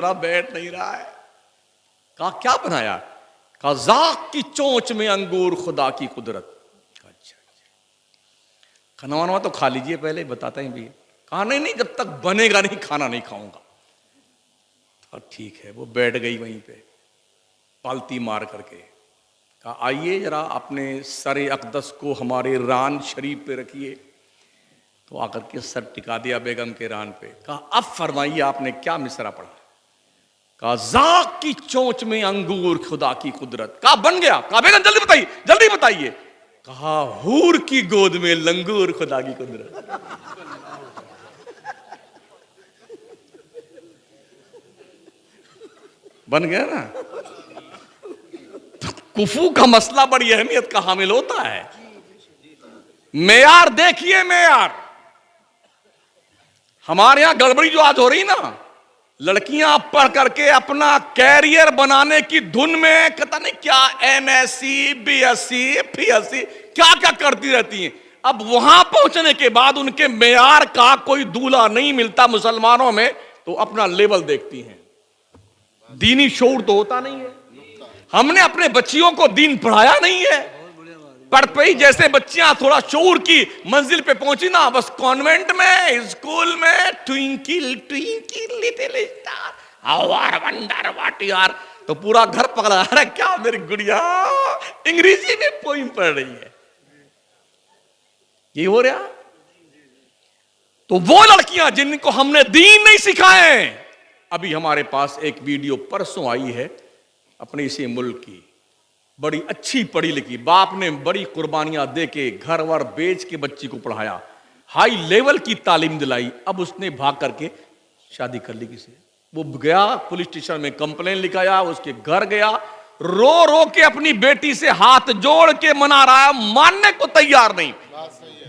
बैठ नहीं रहा है। कहा क्या बनाया? कहा ज़ाक़ की चोंच में अंगूर खुदा की कुदरत। अच्छा खाना वाना तो खा लीजिए पहले, बताते हैं भी। कहा नहीं नहीं, जब तक बनेगा नहीं खाना नहीं खाऊंगा। तो ठीक है, वो बैठ गई वहीं पे पालती मार करके। कहा आइए जरा अपने सर अक़दस को हमारे रान शरीफ पे रखिए। तो आकर के सर टिका दिया बेगम के रान पे। कहा अब फरमाइए आपने क्या मिसरा पढ़ा? कहा ज़ाक़ की चोंच में अंगूर खुदा की कुदरत। कहा बन गया। कहा बेगम जल्दी बताइए जल्दी बताइए। कहा हूर की गोद में लंगूर खुदा की कुदरत। बन गया ना। तो कुफू का मसला बड़ी अहमियत का हामिल होता है। मेयार देखिए, मेयार हमारे यहां गड़बड़ी जो आज हो रही ना, लड़कियां पढ़ करके अपना कैरियर बनाने की धुन में पता नहीं क्या एमएससी, बीएससी, पीएससी क्या क्या करती रहती हैं। अब वहां पहुंचने के बाद उनके मेयार का कोई दूल्हा नहीं मिलता मुसलमानों में, तो अपना लेवल देखती हैं। दीनी शऊर तो होता नहीं है। हमने अपने बच्चियों को दीन पढ़ाया नहीं है। पढ़ पे जैसे बच्चियां थोड़ा शऊर की मंजिल पे पहुंची ना, बस कॉन्वेंट में, स्कूल में twinkle twinkle little star how are wonder what you are, तो पूरा घर पकड़ा। अरे क्या मेरी गुड़िया अंग्रेजी में पोइम पढ़ रही है, ये हो रहा। तो वो लड़कियां जिनको हमने दीन नहीं सिखाए, अभी हमारे पास एक वीडियो परसों आई है अपने इसी मुल्क की, बड़ी अच्छी पढ़ी लिखी, बाप ने बड़ी कुर्बानियां दे के घर वर बेच के बच्ची को पढ़ाया, हाई लेवल की तालीम दिलाई। अब उसने भाग करके शादी कर ली किसी। वो गया पुलिस स्टेशन में कंप्लेन लिखाया, उसके घर गया, रो रो के अपनी बेटी से हाथ जोड़ के मना रहा है, मानने को तैयार नहीं।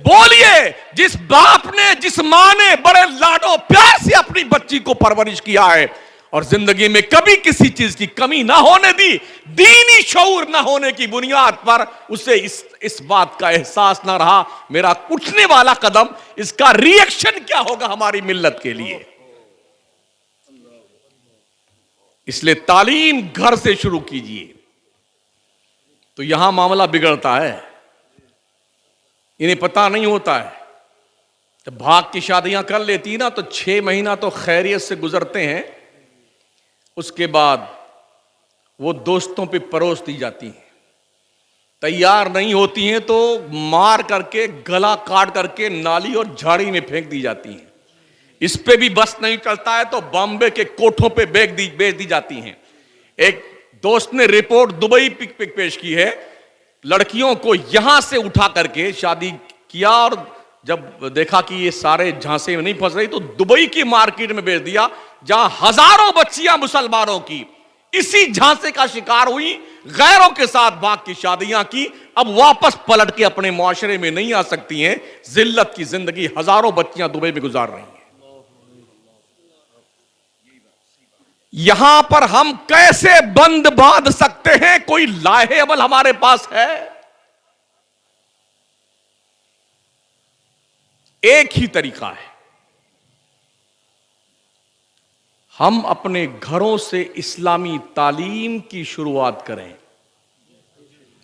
बोलिए, जिस बाप ने, जिस मां ने बड़े लाडो प्यार से अपनी बच्ची को परवरिश किया है और जिंदगी में कभी किसी चीज की कमी ना होने दी, दीनी शऊर ना होने की बुनियाद पर उसे इस बात का एहसास ना रहा मेरा उठने वाला कदम, इसका रिएक्शन क्या होगा हमारी मिल्लत के लिए। इसलिए तालीम घर से शुरू कीजिए। तो यहां मामला बिगड़ता है, इन्हें पता नहीं होता है। जब भाग की शादियां कर लेती ना तो 6 महीना तो खैरियत से गुजरते हैं, उसके बाद वो दोस्तों पे परोस दी जाती हैं। तैयार नहीं होती हैं तो मार करके, गला काट करके नाली और झाड़ी में फेंक दी जाती हैं। इस पे भी बस नहीं चलता है तो बॉम्बे के कोठों पे बेच दी जाती हैं। एक दोस्त ने रिपोर्ट दुबई पेश की है, लड़कियों को यहां से उठा करके शादी किया और जब देखा कि ये सारे झांसे में नहीं फंस रही तो दुबई की मार्केट में बेच दिया, जहां हजारों बच्चियां मुसलमानों की इसी झांसे का शिकार हुई, गैरों के साथ भाग की शादियां की, अब वापस पलट के अपने मुआशरे में नहीं आ सकती हैं। जिल्लत की जिंदगी हजारों बच्चियां दुबई में गुजार रही हैं। यहां पर हम कैसे बंद बांध सकते हैं? कोई लाहेबल हमारे पास है? एक ही तरीका है, हम अपने घरों से इस्लामी तालीम की शुरुआत करें।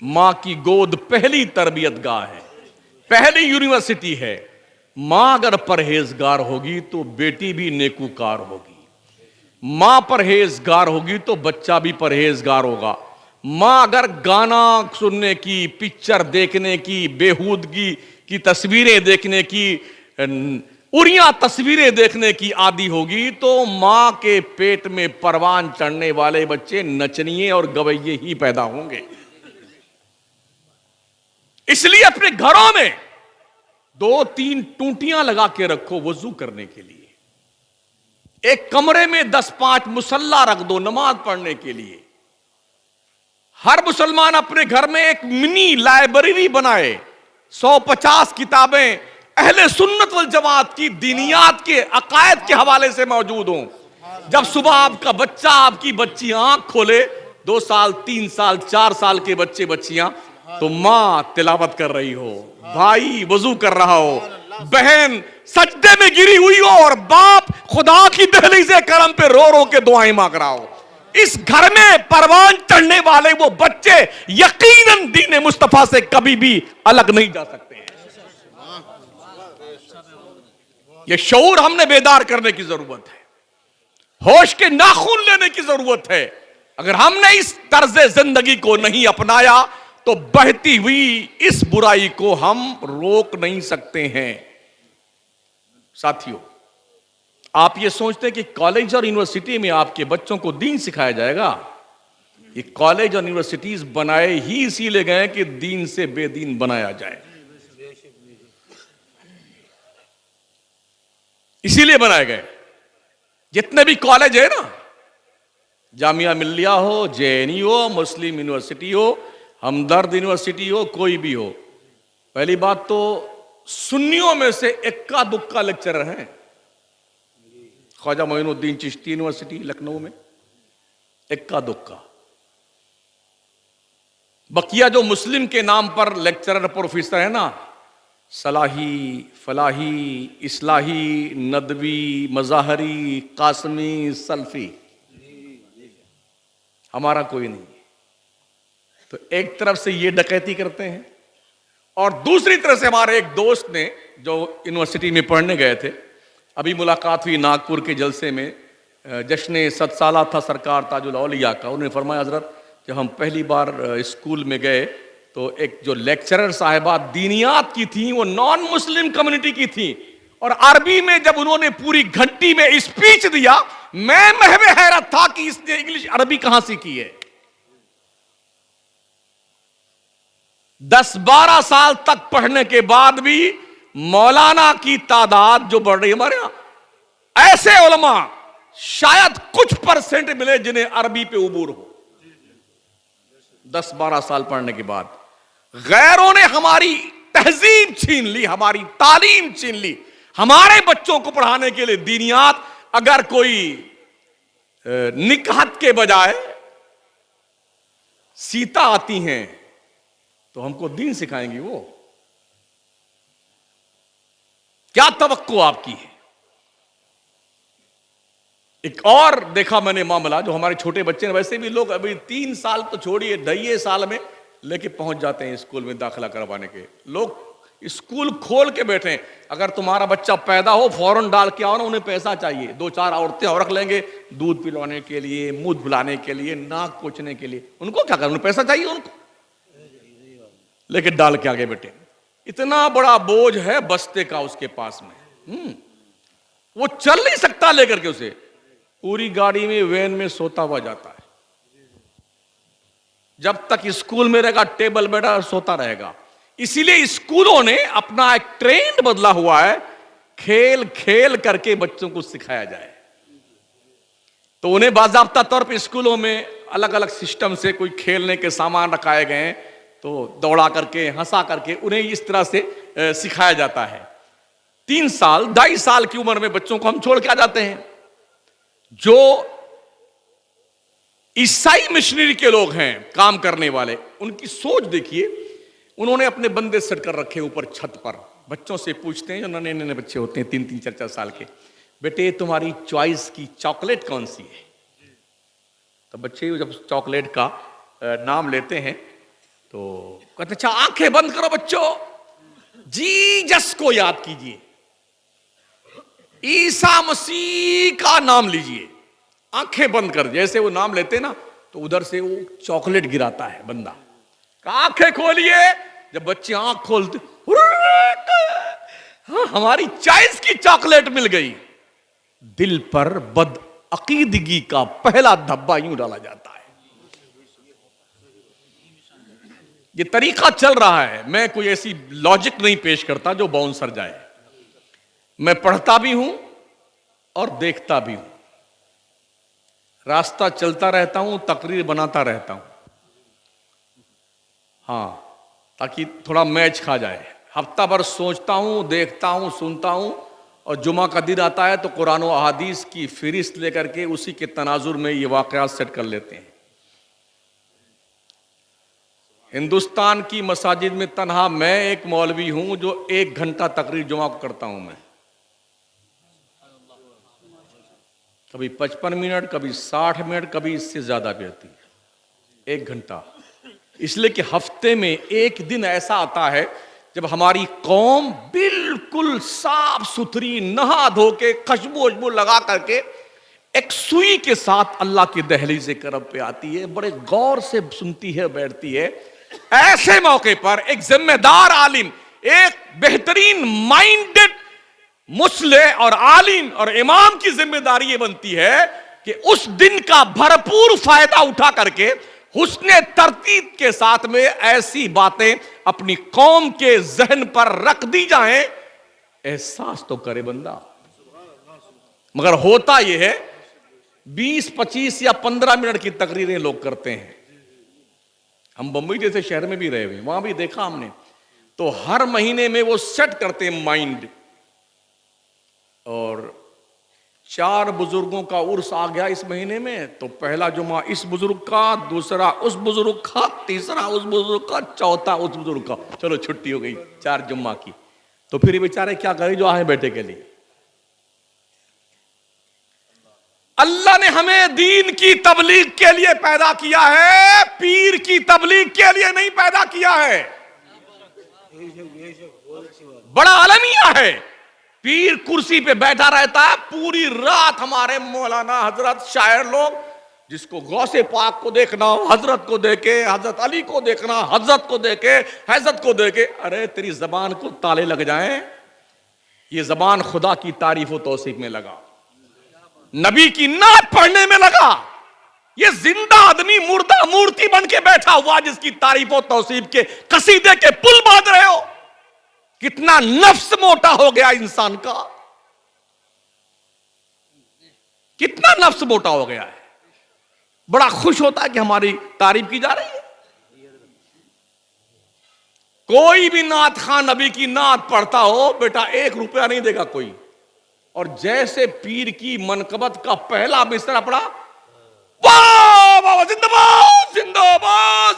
मां की गोद पहली तरबियत गाह है, पहली यूनिवर्सिटी है। मां अगर परहेजगार होगी तो बेटी भी नेकूकार होगी, मां परहेजगार होगी तो बच्चा भी परहेजगार होगा। मां अगर गाना सुनने की, पिक्चर देखने की, बेहूदगी की तस्वीरें देखने की, उड़िया तस्वीरें देखने की आदी होगी तो मां के पेट में परवान चढ़ने वाले बच्चे नचनिए और गवैये ही पैदा होंगे। इसलिए अपने घरों में 2-3 टूटियां लगा के रखो वजू करने के लिए। एक कमरे में 10-5 मुसल्ला रख दो नमाज पढ़ने के लिए। हर मुसलमान अपने घर में एक मिनी लाइब्रेरी बनाए, 150 किताबें अहले सुन्नत वल जमात की दीनियात के अकायद के हवाले से मौजूद हों। जब सुबह आपका बच्चा, आपकी बच्ची आंख खोले, 2 साल, 3 साल, 4 साल के बच्चे बच्चियां, तो मां तिलावत कर रही हो, भाई वजू कर रहा हो, बहन सजदे में गिरी हुई हो और बाप खुदा की दहलीज़ करम पे रो रो के दुआएं मांग रहा हो, इस घर में परवान चढ़ने वाले वो बच्चे यकीनन दीन मुस्तफा से कभी भी अलग नहीं जा सकते हैं। ये शऊर हमने बेदार करने की जरूरत है, होश के नाखून लेने की जरूरत है। अगर हमने इस तर्ज जिंदगी को नहीं अपनाया तो बहती हुई इस बुराई को हम रोक नहीं सकते हैं। साथियों, आप ये सोचते हैं कि कॉलेज और यूनिवर्सिटी में आपके बच्चों को दीन सिखाया जाएगा? ये कॉलेज और यूनिवर्सिटीज बनाए ही इसीलिए गए कि दीन से बेदीन बनाया जाए, इसीलिए बनाए गए। जितने भी कॉलेज है ना, जामिया मिल्लिया हो, जेएनयू हो, मुस्लिम यूनिवर्सिटी हो, हमदर्द यूनिवर्सिटी हो, कोई भी हो, पहली बात तो सुन्नियों में से इक्का दुक्का लेक्चरर हैं। ख्वाजा मोइनुद्दीन चिश्ती यूनिवर्सिटी लखनऊ में इक्का दुक्का। बकिया जो मुस्लिम के नाम पर लेक्चरर प्रोफेसर है ना, सलाही, फलाही, इस्लाही, नदवी, मजाहरी, कासमी, सल्फी, हमारा कोई नहीं। तो एक तरफ से ये डकैती करते हैं और दूसरी तरफ से हमारे एक दोस्त ने जो यूनिवर्सिटी में पढ़ने गए थे, अभी मुलाकात हुई नागपुर के जलसे में, जश्न 7 साला था सरकार ताजुल औलिया का। उन्होंने फरमाया, हजरत जब हम पहली बार स्कूल में गए तो एक जो लेक्चरर साहिबा दीनियात की थी वो नॉन मुस्लिम कम्युनिटी की थी, और अरबी में जब उन्होंने पूरी घंटी में स्पीच दिया, मैं महवे हैरत था कि इसने इंग्लिश अरबी कहां सीखी है। 10-12 साल तक पढ़ने के बाद भी मौलाना की तादाद जो बढ़ रही है हमारे यहां, ऐसे उलमा शायद कुछ परसेंट मिले जिन्हें अरबी पे उबूर हो। 10-12 साल पढ़ने के बाद गैरों ने हमारी तहजीब छीन ली, हमारी तालीम छीन ली। हमारे बच्चों को पढ़ाने के लिए दीनियात अगर कोई निकहत के बजाय सीता आती हैं तो हमको दीन सिखाएंगी, वो क्या तवक्को आपकी है? एक और देखा मैंने मामला, जो हमारे छोटे बच्चे हैं, वैसे भी लोग अभी 3 साल तो छोड़िए, 2.5 साल में लेके पहुंच जाते हैं स्कूल में दाखिला करवाने के। लोग स्कूल खोल के बैठे हैं। अगर तुम्हारा बच्चा पैदा हो फौरन डाल के आओ ना, उन्हें पैसा चाहिए। 2-4 औरतें और रख लेंगे दूध पिलाने के लिए, मुंह धुलाने के लिए, नाक पोंछने के लिए। उनको क्या करना, पैसा चाहिए उनको, लेके डाल के आगे बैठे। इतना बड़ा बोझ है बस्ते का उसके पास में, वो चल नहीं सकता लेकर के उसे। पूरी गाड़ी में, वैन में सोता हुआ जाता है। जब तक स्कूल में रहेगा टेबल बैठा सोता रहेगा। इसीलिए स्कूलों ने अपना एक ट्रेंड बदला हुआ है, खेल खेल करके बच्चों को सिखाया जाए। तो उन्हें बाज़ाब्ता तौर पे स्कूलों में अलग अलग सिस्टम से कोई खेलने के सामान रखाए गए हैं, तो दौड़ा करके, हंसा करके उन्हें इस तरह से सिखाया जाता है। 3 साल, 2.5 साल की उम्र में बच्चों को हम छोड़ के आ जाते हैं। जो ईसाई मिशनरी के लोग हैं, काम करने वाले, उनकी सोच देखिए। उन्होंने अपने बंदे सेट कर रखे ऊपर छत पर, बच्चों से पूछते हैं, जो नन्हे नन्हे बच्चे होते हैं 3-3, 4-4 साल के, बेटे तुम्हारी चॉइस की चॉकलेट कौन सी है? तो बच्चे जब चॉकलेट का नाम लेते हैं तो कहते अच्छा आंखें बंद करो बच्चों, जीसस को याद कीजिए, ईसा मसीह का नाम लीजिए, आंखें बंद कर। जैसे वो नाम लेते ना तो उधर से वो चॉकलेट गिराता है बंदा। आंखें खोलिए, जब बच्चे आंख खोलते, हाँ, हमारी चॉइस की चॉकलेट मिल गई। दिल पर बदअकीदगी का पहला धब्बा यूं डाला जाता है। ये तरीका चल रहा है। मैं कोई ऐसी लॉजिक नहीं पेश करता जो बाउंसर जाए। मैं पढ़ता भी हूं और देखता भी हूं, रास्ता चलता रहता हूं, तकरीर बनाता रहता हूं, हाँ, ताकि थोड़ा मैच खा जाए। हफ्ता भर सोचता हूं, देखता हूं, सुनता हूं, और जुमा का दिन आता है तो कुरान और अहादीस की फहरिस्त लेकर के उसी के तनाजुर में ये वाकयात सेट कर लेते हैं। हिंदुस्तान की मसाजिद में तन्हा मैं एक मौलवी हूं जो 1 घंटा तकरीर जुमा को करता हूं मैं। कभी 55 मिनट, कभी 60 मिनट, कभी इससे ज्यादा भी होती है। 1 घंटा, इसलिए कि हफ्ते में एक दिन ऐसा आता है जब हमारी कौम बिल्कुल साफ सुथरी नहा धो के खुशबू वशबू लगा करके एक सुई के साथ अल्लाह की दहलीज से करब पे आती है, बड़े गौर से सुनती है, बैठती है। ऐसे मौके पर एक जिम्मेदार आलिम, एक बेहतरीन माइंडेड मुस्ले और आलिम और इमाम की जिम्मेदारी ये बनती है कि उस दिन का भरपूर फायदा उठा करके हुस्ने तरतीब के साथ में ऐसी बातें अपनी कौम के जहन पर रख दी जाएं, एहसास तो करे बंदा। मगर होता यह है 20, 25 या 15 मिनट की तकरीरें लोग करते हैं। हम बंबई जैसे शहर में भी रहे हुए, वहां भी देखा हमने, तो हर महीने में वो सेट करते हैं माइंड, और 4 बुजुर्गों का उर्स आ गया इस महीने में, तो पहला जुमा इस बुजुर्ग का, दूसरा उस बुजुर्ग का, तीसरा उस बुजुर्ग का, चौथा उस बुजुर्ग का। चलो छुट्टी हो गई 4 जुम्मा की। तो फिर ये बेचारे क्या करें जो आए बैठे के लिए। अल्लाह ने हमें दीन की तबलीग के लिए पैदा किया है, पीर की तबलीग के लिए नहीं पैदा किया है। बड़ा अलमिया है। पीर कुर्सी पे बैठा रहता है पूरी रात। हमारे मौलाना हजरत शायर लोग, जिसको गौसे पाक को देखना हो, हजरत को देखे, हजरत अली को देखना, हजरत को देखे, हैजत को देखे, अरे तेरी जबान को ताले लग जाएं। ये जबान खुदा की तारीफ और तौसीफ में लगा, नबी की नात पढ़ने में लगा। ये जिंदा आदमी मुर्दा मूर्ति बन के बैठा हुआ जिसकी तारीफ और तौसीफ के कसीदे के पुल बांध रहे हो। कितना नफ्स मोटा हो गया इंसान का, कितना नफ्स मोटा हो गया है। बड़ा खुश होता है कि हमारी तारीफ की जा रही है। कोई भी नात खान नबी की नात पढ़ता हो बेटा, 1 रुपया नहीं देगा कोई। और जैसे पीर की मनकबत का पहला बिस्तर पड़ा, वाह वाह जिंदाबाद जिंदाबाद,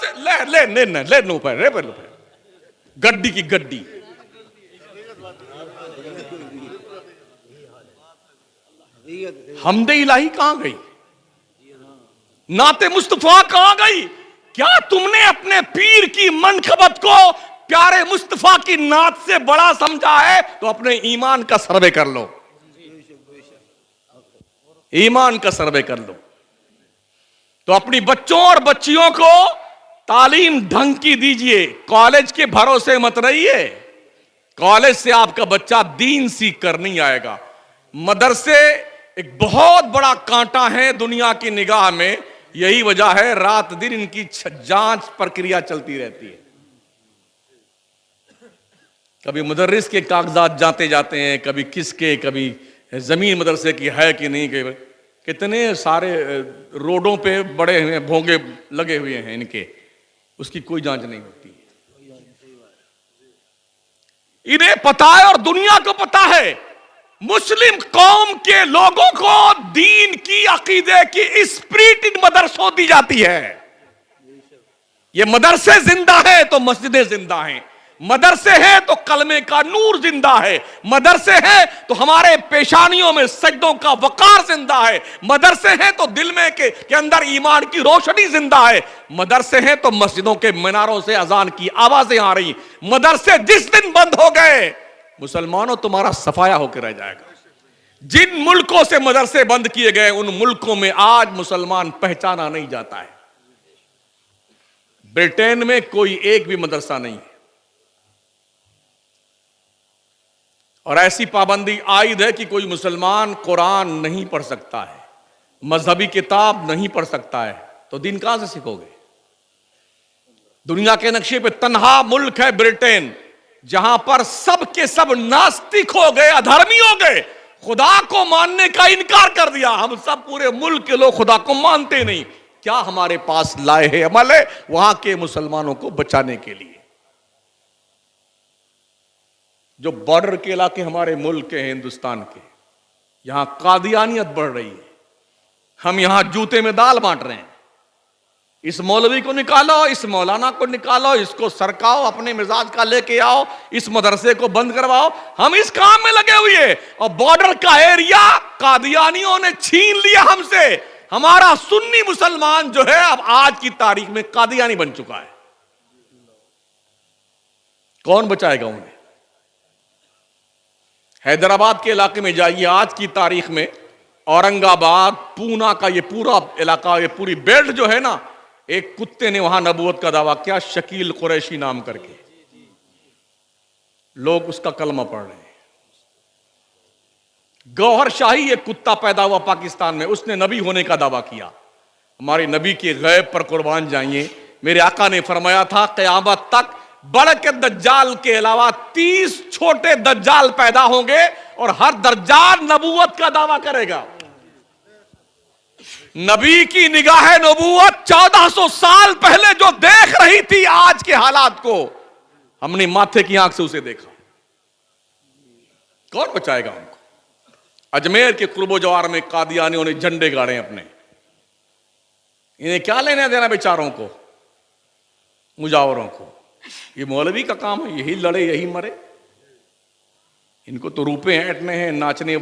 ले नो पर रे पर गड्डी की गड्डी। हमदे इलाही कहां गई, नाते मुस्तफा कहां गई? क्या तुमने अपने पीर की मनकबत को प्यारे मुस्तफा की नात से बड़ा समझा है? तो अपने ईमान का सर्वे कर लो, ईमान का सर्वे कर लो। तो अपनी बच्चों और बच्चियों को तालीम ढंग की दीजिए। कॉलेज के भरोसे मत रहिए। कॉलेज से आपका बच्चा दीन सीख कर नहीं आएगा। मदरसे एक बहुत बड़ा कांटा है दुनिया की निगाह में। यही वजह है रात दिन इनकी जांच प्रक्रिया चलती रहती है। कभी मुदर्रिस के कागजात जाते जाते हैं, कभी किसके, कभी जमीन मदरसे की है कि नहीं। कितने सारे रोडों पे बड़े हुए भोंगे लगे हुए हैं इनके, उसकी कोई जांच नहीं होती। इन्हें पता है और दुनिया को पता है, मुस्लिम कौम के लोगों को दीन की अकीदे की स्पिरिट इन मदरसों दी जाती है। ये मदरसे जिंदा है तो मस्जिदें जिंदा हैं, मदरसे हैं तो कलमे का नूर जिंदा है, मदरसे हैं तो हमारे पेशानियों में सजदों का वकार जिंदा है, मदरसे हैं तो दिल में के अंदर ईमान की रोशनी जिंदा है, मदरसे हैं तो मस्जिदों के मीनारों से अजान की आवाजें आ रही। मदरसे जिस दिन बंद हो गए मुसलमानों तुम्हारा सफाया होकर रह जाएगा। जिन मुल्कों से मदरसे बंद किए गए उन मुल्कों में आज मुसलमान पहचाना नहीं जाता है। ब्रिटेन में कोई एक भी मदरसा नहीं है, और ऐसी पाबंदी आयद है कि कोई मुसलमान कुरान नहीं पढ़ सकता है, मजहबी किताब नहीं पढ़ सकता है। तो दिन कहां से सीखोगे? दुनिया के नक्शे पे तन्हा मुल्क है ब्रिटेन, जहां पर सब के सब नास्तिक हो गए, अधर्मी हो गए, खुदा को मानने का इनकार कर दिया। हम सब पूरे मुल्क के लोग खुदा को मानते नहीं। क्या हमारे पास लाए है अमल है वहां के मुसलमानों को बचाने के लिए? जो बॉर्डर के इलाके हमारे मुल्क के हैं, हिंदुस्तान के, यहां कादियानियत बढ़ रही है। हम यहां जूते में दाल बांट रहे हैं। इस मौलवी को निकालो, इस मौलाना को निकालो, इसको सरकाओ, अपने मिजाज का लेके आओ, इस मदरसे को बंद करवाओ। हम इस काम में लगे हुए, और बॉर्डर का एरिया कादियानियों ने छीन लिया हमसे। हमारा सुन्नी मुसलमान जो है अब आज की तारीख में कादियानी बन चुका है। कौन बचाएगा उन्हें? हैदराबाद के इलाके में जाइए, आज की तारीख में औरंगाबाद, पूना का ये पूरा इलाका, ये पूरी बेल्ट जो है ना, एक कुत्ते ने वहां नबूवत का दावा किया, शकील कुरैशी नाम करके। लोग उसका कलमा पढ़ रहे हैं। गौहर शाही एक कुत्ता पैदा हुआ पाकिस्तान में, उसने नबी होने का दावा किया। हमारे नबी के गैब पर कुर्बान जाइए। मेरे आका ने फरमाया था क़यामत तक बड़े के दज्जाल के अलावा 30 छोटे दज्जाल पैदा होंगे और हर दज्जाल नबूवत का दावा करेगा। नबी की निगाह नबूवत 1400 साल पहले जो देख रही थी आज के हालात को, हमने माथे की आंख से उसे देखा। कौन बचाएगा उनको? अजमेर के कुर्बो जवार में कादियानियों ने झंडे गाड़े अपने। इन्हें क्या लेना देना बेचारों को, मुजावरों को? ये मौलवी का काम है, यही लड़े यही मरे। इनको तो रुपए ऐंठने हैं, नाचने